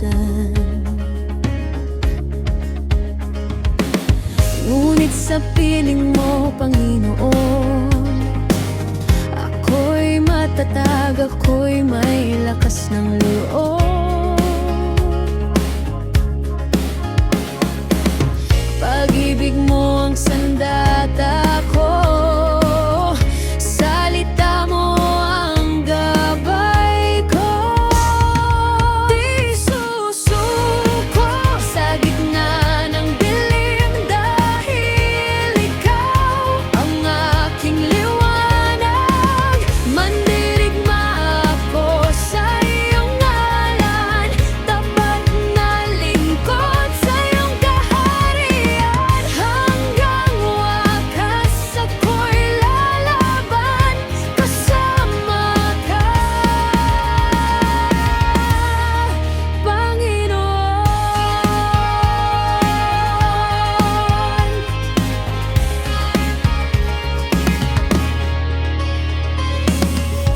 minsan. Ngunit sa piling mo, Panginoon, ako'y matatag, ako'y may lakas ng loob. Pag-ibig mo ang sandata ko, salita mo ang gabay ko. Di susuko sa gitna ng dilim, dahil ikaw ang aking liwanag. Mandirigma ako sa iyong ngalan, tapat na lingkod sa iyong kaharian. Hanggang wakas ako'y lalaban, kasama ka, Panginoon.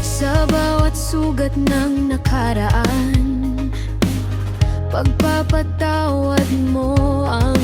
Sa bawat sugat ng nakaraan, pagpapatawad mo ang